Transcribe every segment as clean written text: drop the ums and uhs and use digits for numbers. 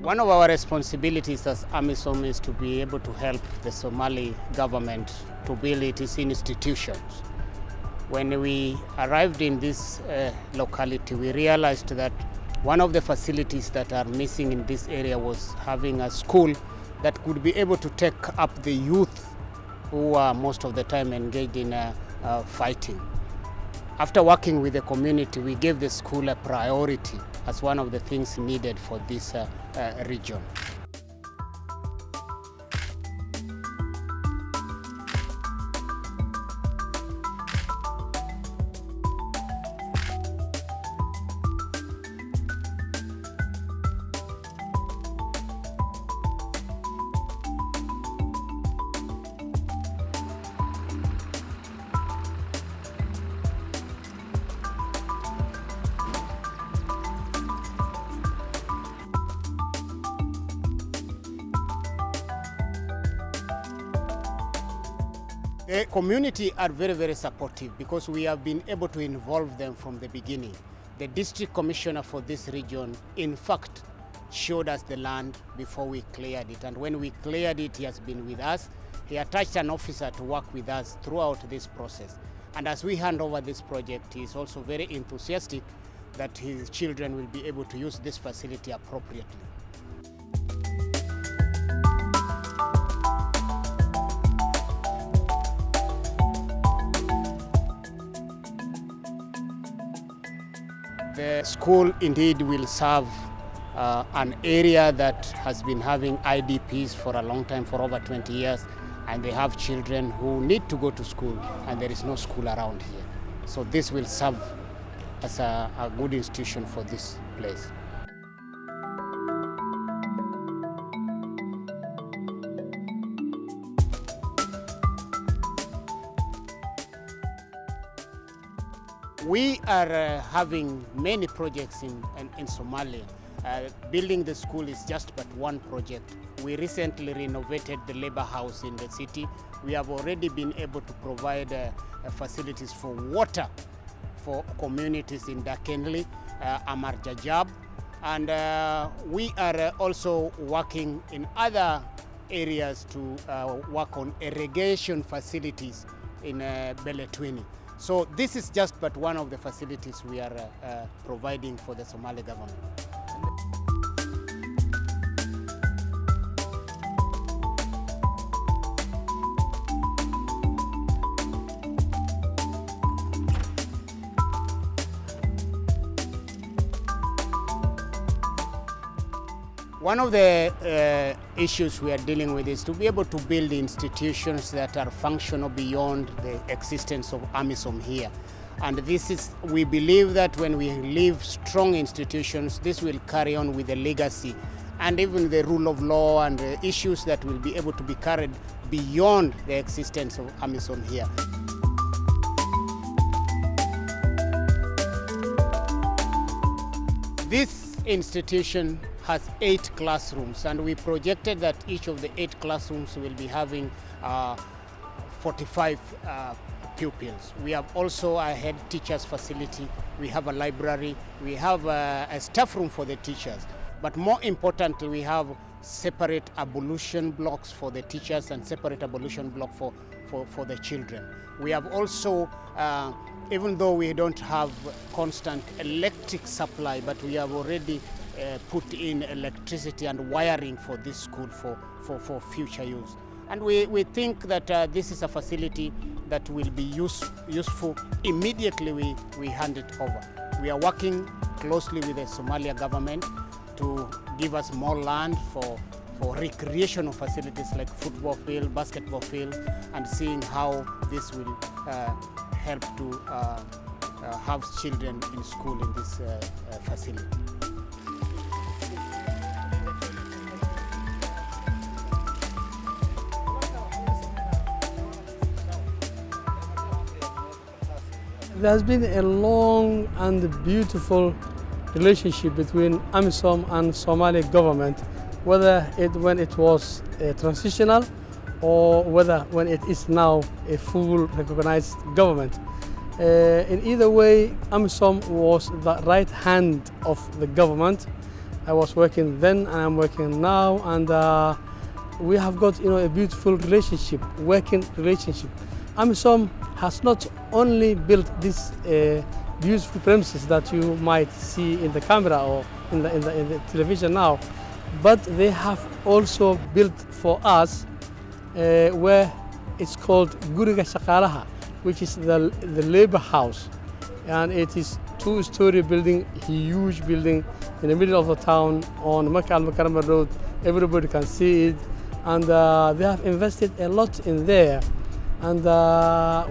One of our responsibilities as AMISOM is to be able to help the Somali government to build its institutions. When we arrived in this locality, we realized that one of the facilities that are missing in this area was having a school that could be able to take up the youth who are most of the time engaged in fighting. After working with the community, we gave the school a priority as one of the things needed for this region. The community are very supportive because we have been able to involve them from the beginning. The district commissioner for this region, in fact, showed us the land before we cleared it. And when we cleared it, he has been with us. He attached an officer to work with us throughout this process. And as we hand over this project, he is also very enthusiastic that his children will be able to use this facility appropriately. The school indeed will serve an area that has been having IDPs for a long time, for over 20 years, and they have children who need to go to school and there is no school around here. So this will serve as a good institution for this place. We are having many projects in Somalia. Building the school is just but one project. We recently renovated the labor house in the city. We have already been able to provide facilities for water for communities in Dakenli, Amarjajab, and we are also working in other areas to work on irrigation facilities in Beletwini. So this is just but one of the facilities we are providing for the Somali government. One of the issues we are dealing with is to be able to build institutions that are functional beyond the existence of AMISOM here. And this is, we believe that when we leave strong institutions, this will carry on with the legacy and even the rule of law and the issues that will be able to be carried beyond the existence of AMISOM here. This institution has 8 classrooms, and we projected that each of the 8 classrooms will be having 45 pupils. We have also a head teacher's facility, we have a library, we have a staff room for the teachers, but more importantly, we have separate ablution blocks for the teachers and separate ablution block for the children. We have also, even though we don't have constant electric supply, but we have already put in electricity and wiring for this school for future use. And we think that this is a facility that will be useful immediately we hand it over. We are working closely with the Somalia Government to give us more land for recreational facilities like football field, basketball field, and seeing how this will help to have children in school in this facility. There has been a long and beautiful relationship between AMISOM and Somali government, whether when it was transitional or whether when it is now a full recognized government. In either way, AMISOM was the right hand of the government, I was working then and I'm working now, and we have got a beautiful relationship, working relationship. AMISOM has not only built this beautiful premises that you might see in the camera or in the television now, but they have also built for us where it's called Guriga Shaqalaha, which is the labor house, and it is two-story building, huge building in the middle of the town on Makkah al-Mukarramah Road. Everybody can see it, and they have invested a lot in there, and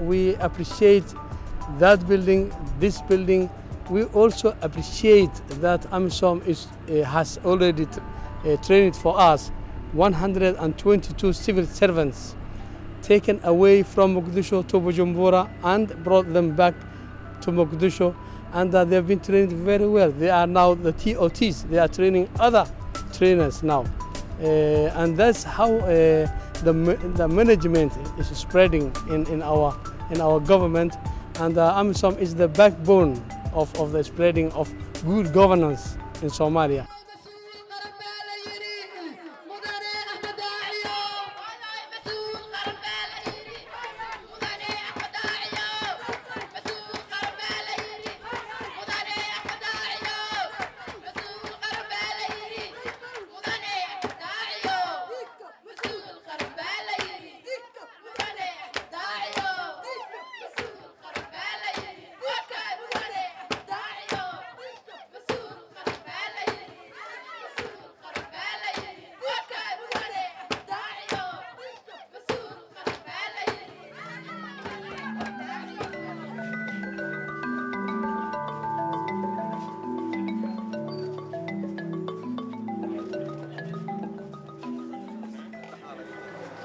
we appreciate that building, this building. We also appreciate that AMISOM has already trained for us 122 civil servants taken away from Mogadishu to Bujumbura and brought them back to Mogadishu, and they have been trained very well. They are now the TOTs. They are training other trainers now, and that's how the management is spreading in our government. And AMISOM is the backbone of the spreading of good governance in Somalia.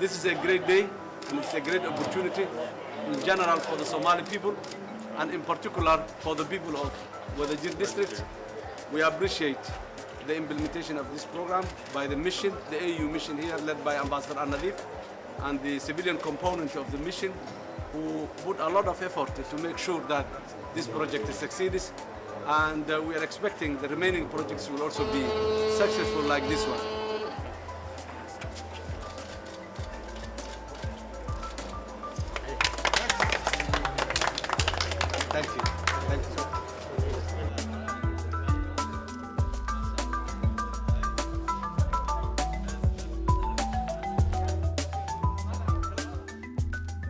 This is a great day, and it's a great opportunity in general for the Somali people, and in particular for the people of Wajadir District. We appreciate the implementation of this program by the mission, the AU mission here led by Ambassador Al-Nadif, and the civilian component of the mission, who put a lot of effort to make sure that this project succeeds, and we are expecting the remaining projects will also be successful like this one. Thank you. Thank you.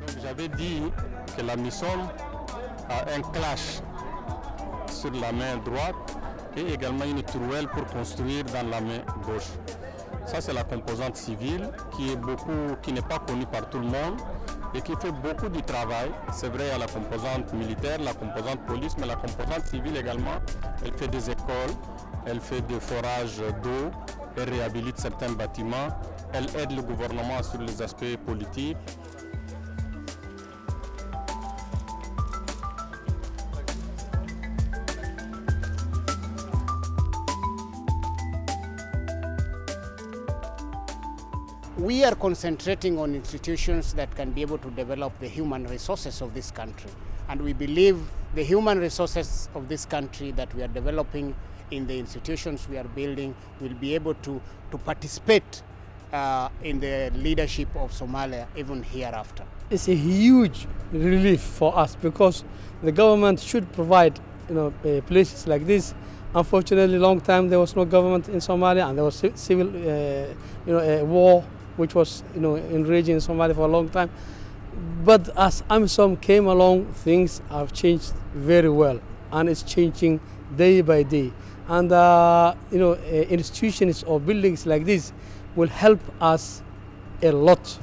Donc j'avais dit que la AMISOM a un clash sur la main droite et également une trouelle pour construire dans la main gauche. Ça c'est la composante civile qui n'est pas connue par tout le monde et qui fait beaucoup du travail. C'est vrai, à la composante militaire, la composante police, mais la composante civile également, elle fait des écoles, elle fait des forages d'eau, elle réhabilite certains bâtiments, elle aide le gouvernement sur les aspects politiques. We are concentrating on institutions that can be able to develop the human resources of this country. And we believe the human resources of this country that we are developing in the institutions we are building will be able to participate in the leadership of Somalia even hereafter. It's a huge relief for us because the government should provide places like this. Unfortunately, long time there was no government in Somalia, and there was civil war which was enraging in Somalia for a long time. But as AMISOM came along, things have changed very well, and it's changing day by day. And institutions or buildings like this will help us a lot